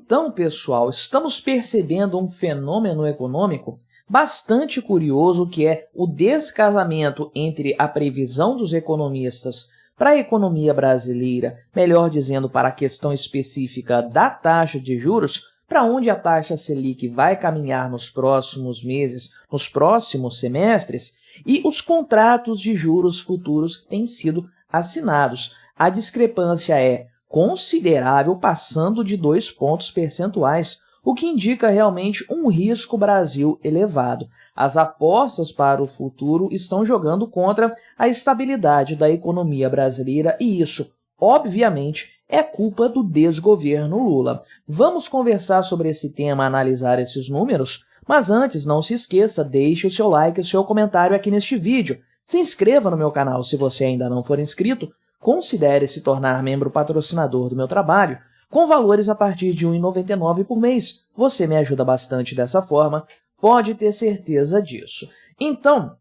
Então, pessoal, estamos percebendo um fenômeno econômico bastante curioso, que é o descasamento entre a previsão dos economistas para a economia brasileira, melhor dizendo, para a questão específica da taxa de juros, para onde a taxa Selic vai caminhar nos próximos meses, nos próximos semestres, e os contratos de juros futuros que têm sido assinados. A discrepância é considerável, passando de 2 pontos percentuais, o que indica realmente um risco Brasil elevado. As apostas para o futuro estão jogando contra a estabilidade da economia brasileira e isso, obviamente, é culpa do desgoverno Lula. Vamos conversar sobre esse tema, analisar esses números, mas antes, não se esqueça, deixe o seu like e o seu comentário aqui neste vídeo. Se inscreva no meu canal se você ainda não for inscrito, considere se tornar membro patrocinador do meu trabalho, com valores a partir de R$ 1,99 por mês. Você me ajuda bastante dessa forma, pode ter certeza disso. Então,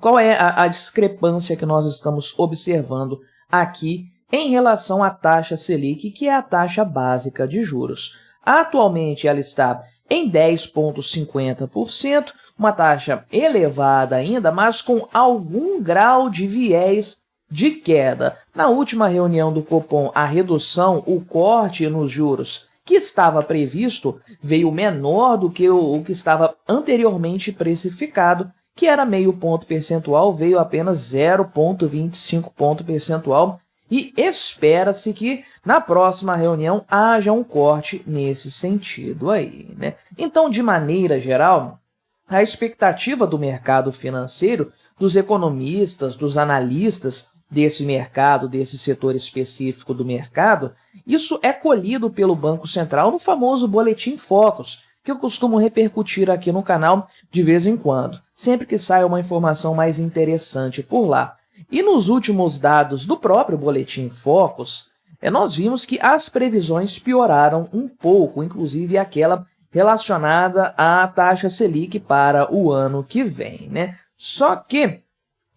qual é a discrepância que nós estamos observando aqui em relação à taxa Selic, que é a taxa básica de juros? Atualmente, ela está em 10,50%, uma taxa elevada ainda, mas com algum grau de viés de queda. Na última reunião do Copom, a redução, o corte nos juros que estava previsto veio menor do que o que estava anteriormente precificado, que era meio ponto percentual, veio apenas 0,25 ponto percentual, e espera-se que na próxima reunião haja um corte nesse sentido aí, né? Então, de maneira geral, a expectativa do mercado financeiro, dos economistas, dos analistas desse mercado, desse setor específico do mercado, isso é colhido pelo Banco Central no famoso Boletim Focus, que eu costumo repercutir aqui no canal de vez em quando, sempre que sai uma informação mais interessante por lá. E nos últimos dados do próprio Boletim Focus, nós vimos que as previsões pioraram um pouco, inclusive aquela relacionada à taxa Selic para o ano que vem, né? Só que,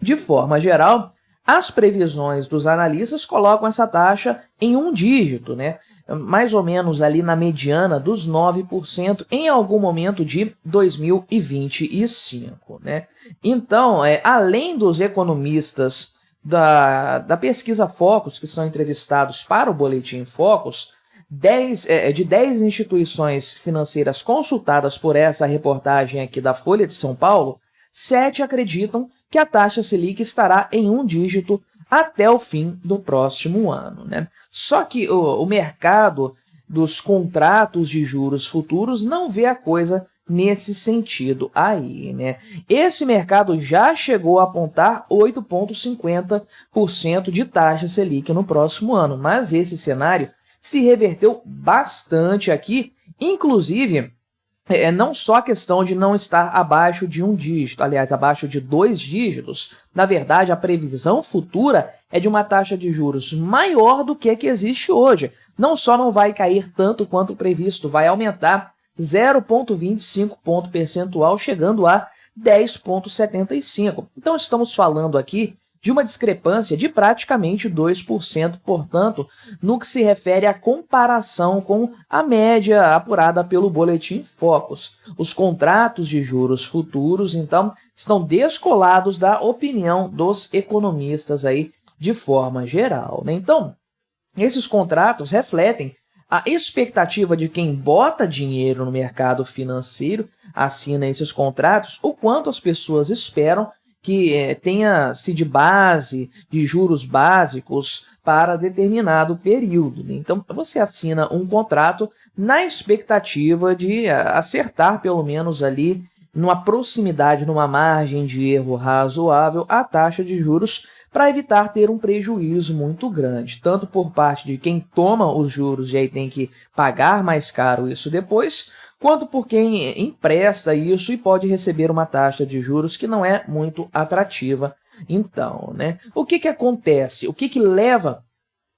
de forma geral, as previsões dos analistas colocam essa taxa em um dígito, né? Mais ou menos ali na mediana dos 9% em algum momento de 2025. Né? Então, além dos economistas da pesquisa Focus, que são entrevistados para o Boletim Focus, de 10 instituições financeiras consultadas por essa reportagem aqui da Folha de São Paulo, 7 acreditam que a taxa Selic estará em um dígito até o fim do próximo ano, né? Só que o mercado dos contratos de juros futuros não vê a coisa nesse sentido aí, né? Esse mercado já chegou a apontar 8,50% de taxa Selic no próximo ano, mas esse cenário se reverteu bastante aqui, inclusive não só a questão de não estar abaixo de um dígito, aliás, abaixo de 2 dígitos. Na verdade, a previsão futura é de uma taxa de juros maior do que a que existe hoje. Não só não vai cair tanto quanto previsto, vai aumentar 0,25 ponto percentual, chegando a 10,75. Então, estamos falando aqui de uma discrepância de praticamente 2%, portanto, no que se refere à comparação com a média apurada pelo Boletim Focus. Os contratos de juros futuros, então, estão descolados da opinião dos economistas aí de forma geral, né? Então, esses contratos refletem a expectativa de quem bota dinheiro no mercado financeiro, assina esses contratos, o quanto as pessoas esperam que tenha-se de base, de juros básicos para determinado período. Então, você assina um contrato na expectativa de acertar, pelo menos ali, numa proximidade, numa margem de erro razoável, a taxa de juros para evitar ter um prejuízo muito grande, tanto por parte de quem toma os juros e aí tem que pagar mais caro isso depois, quanto por quem empresta isso e pode receber uma taxa de juros que não é muito atrativa. Então, né? O que acontece? O que leva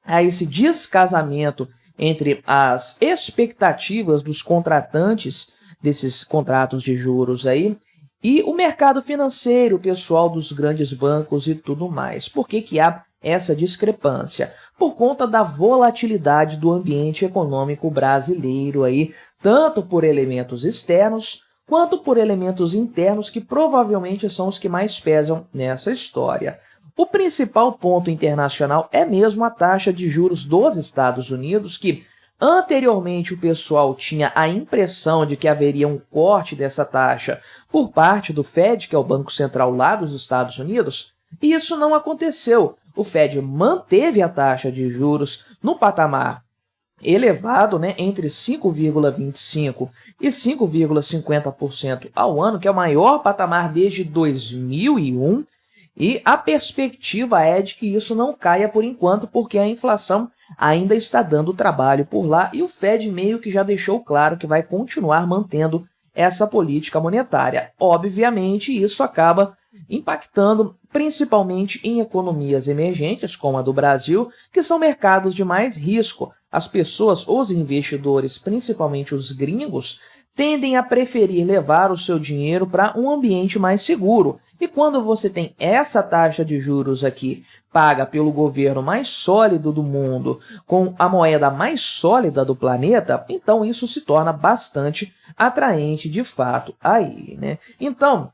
a esse descasamento entre as expectativas dos contratantes desses contratos de juros aí e o mercado financeiro, o pessoal dos grandes bancos e tudo mais? Por que há essa discrepância? Por conta da volatilidade do ambiente econômico brasileiro aí, tanto por elementos externos quanto por elementos internos que provavelmente são os que mais pesam nessa história. O principal ponto internacional é mesmo a taxa de juros dos Estados Unidos, que anteriormente o pessoal tinha a impressão de que haveria um corte dessa taxa por parte do Fed, que é o Banco Central lá dos Estados Unidos, e isso não aconteceu. O Fed manteve a taxa de juros no patamar elevado, entre 5,25% e 5,50% ao ano, que é o maior patamar desde 2001, e a perspectiva é de que isso não caia por enquanto, porque a inflação ainda está dando trabalho por lá e o Fed meio que já deixou claro que vai continuar mantendo essa política monetária. Obviamente, isso acaba impactando principalmente em economias emergentes, como a do Brasil, que são mercados de mais risco. As pessoas, os investidores, principalmente os gringos, tendem a preferir levar o seu dinheiro para um ambiente mais seguro. E quando você tem essa taxa de juros aqui, paga pelo governo mais sólido do mundo, com a moeda mais sólida do planeta, então isso se torna bastante atraente de fato aí, né? Então,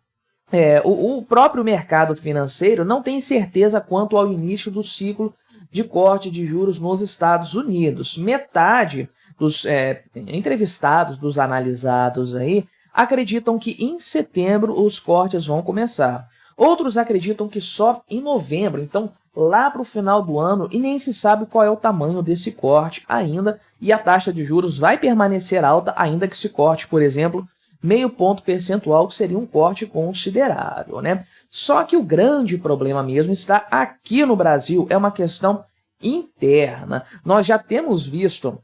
o próprio mercado financeiro não tem certeza quanto ao início do ciclo de corte de juros nos Estados Unidos. Metade dos entrevistados, dos analisados aí, acreditam que em setembro os cortes vão começar. Outros acreditam que só em novembro, então lá para o final do ano, e nem se sabe qual é o tamanho desse corte ainda, e a taxa de juros vai permanecer alta, ainda que se corte, por exemplo, meio ponto percentual, que seria um corte considerável, né? Só que o grande problema mesmo está aqui no Brasil, é uma questão interna. Nós já temos visto,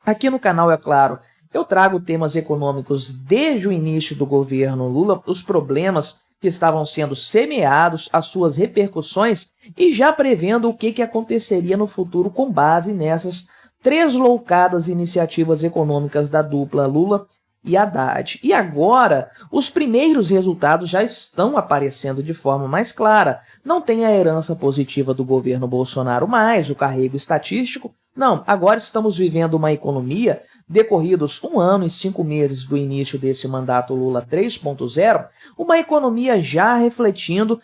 aqui no canal, é claro, eu trago temas econômicos desde o início do governo Lula, os problemas que estavam sendo semeados, as suas repercussões e já prevendo o que aconteceria no futuro com base nessas três loucadas iniciativas econômicas da dupla Lula e Haddad. E agora, os primeiros resultados já estão aparecendo de forma mais clara. Não tem a herança positiva do governo Bolsonaro mais, o carrego estatístico. Não, agora estamos vivendo uma economia, decorridos 1 ano e 5 meses do início desse mandato Lula 3.0, uma economia já refletindo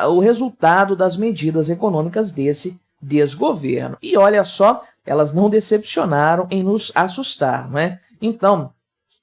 o resultado das medidas econômicas desse desgoverno. E olha só, elas não decepcionaram em nos assustar, não é? Então,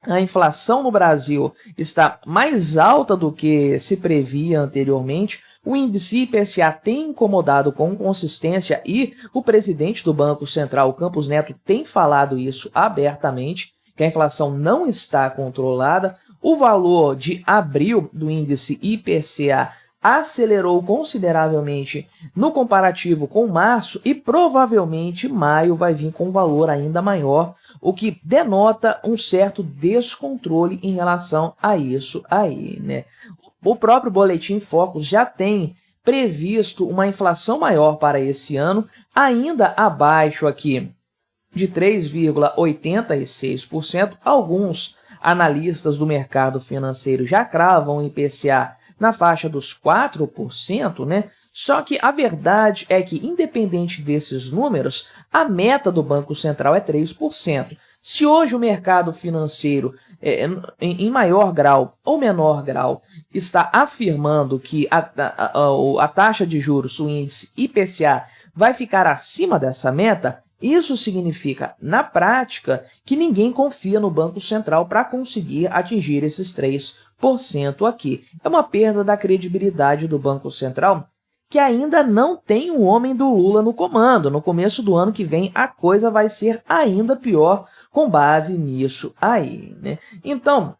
a inflação no Brasil está mais alta do que se previa anteriormente, o índice IPCA tem incomodado com consistência e o presidente do Banco Central, Campos Neto, tem falado isso abertamente, que a inflação não está controlada. O valor de abril do índice IPCA acelerou consideravelmente no comparativo com março e provavelmente maio vai vir com um valor ainda maior, o que denota um certo descontrole em relação a isso aí, né? O próprio Boletim Focus já tem previsto uma inflação maior para esse ano, ainda abaixo aqui de 3,86%. Alguns analistas do mercado financeiro já cravam o IPCA na faixa dos 4%, né? Só que a verdade é que, independente desses números, a meta do Banco Central é 3%. Se hoje o mercado financeiro, em maior grau ou menor grau, está afirmando que a taxa de juros, o índice IPCA, vai ficar acima dessa meta, isso significa, na prática, que ninguém confia no Banco Central para conseguir atingir esses 3% aqui. É uma perda da credibilidade do Banco Central, que ainda não tem um homem do Lula no comando. No começo do ano que vem, a coisa vai ser ainda pior com base nisso aí, né? Então,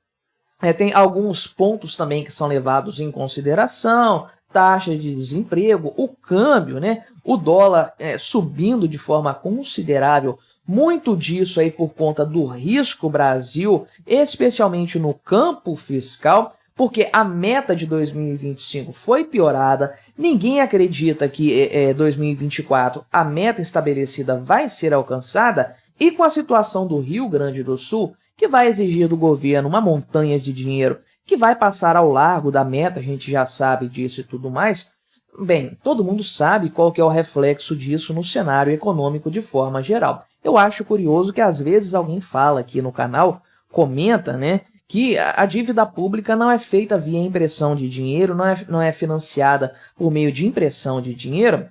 tem alguns pontos também que são levados em consideração, taxa de desemprego, o câmbio, né? O dólar subindo de forma considerável, muito disso aí por conta do risco Brasil, especialmente no campo fiscal, porque a meta de 2025 foi piorada, ninguém acredita que 2024 a meta estabelecida vai ser alcançada, e com a situação do Rio Grande do Sul, que vai exigir do governo uma montanha de dinheiro, que vai passar ao largo da meta, a gente já sabe disso e tudo mais, Bem, todo mundo sabe qual que é o reflexo disso no cenário econômico de forma geral. Eu acho curioso que às vezes alguém fala aqui no canal, comenta, né, que a dívida pública não é feita via impressão de dinheiro, não é financiada por meio de impressão de dinheiro,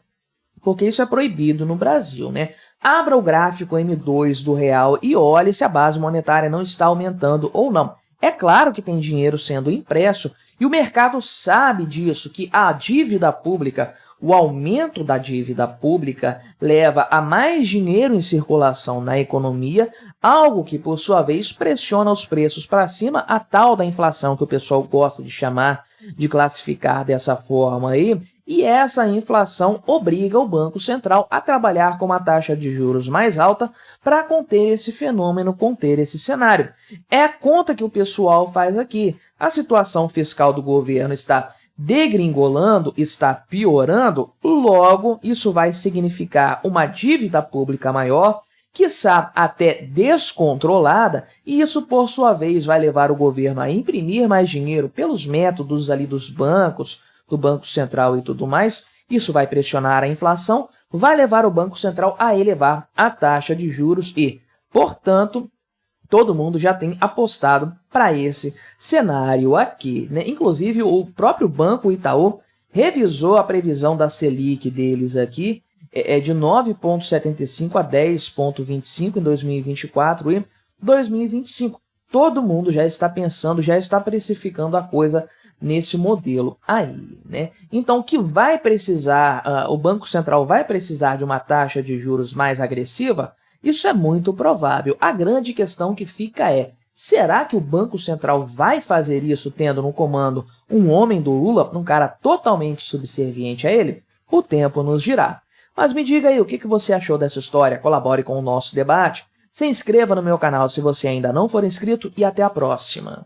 porque isso é proibido no Brasil, né? Abra o gráfico M2 do real e olhe se a base monetária não está aumentando ou não. É claro que tem dinheiro sendo impresso e o mercado sabe disso, que a dívida pública, o aumento da dívida pública leva a mais dinheiro em circulação na economia, algo que, por sua vez, pressiona os preços para cima, a tal da inflação que o pessoal gosta de chamar, de classificar dessa forma aí, e essa inflação obriga o Banco Central a trabalhar com uma taxa de juros mais alta para conter esse fenômeno, conter esse cenário. É a conta que o pessoal faz aqui. A situação fiscal do governo está degringolando, está piorando, logo isso vai significar uma dívida pública maior, quiçá até descontrolada, e isso, por sua vez, vai levar o governo a imprimir mais dinheiro pelos métodos ali dos bancos, do Banco Central e tudo mais. Isso vai pressionar a inflação, vai levar o Banco Central a elevar a taxa de juros e, portanto, todo mundo já tem apostado para esse cenário aqui, né? Inclusive, o próprio Banco Itaú revisou a previsão da Selic deles aqui, de 9,75 a 10,25 em 2024 e 2025. Todo mundo já está pensando, já está precificando a coisa nesse modelo aí, né? Então, o que vai precisar, o Banco Central vai precisar de uma taxa de juros mais agressiva? Isso é muito provável. A grande questão que fica é, será que o Banco Central vai fazer isso tendo no comando um homem do Lula, um cara totalmente subserviente a ele? O tempo nos dirá. Mas me diga aí o que você achou dessa história, colabore com o nosso debate, se inscreva no meu canal se você ainda não for inscrito e até a próxima.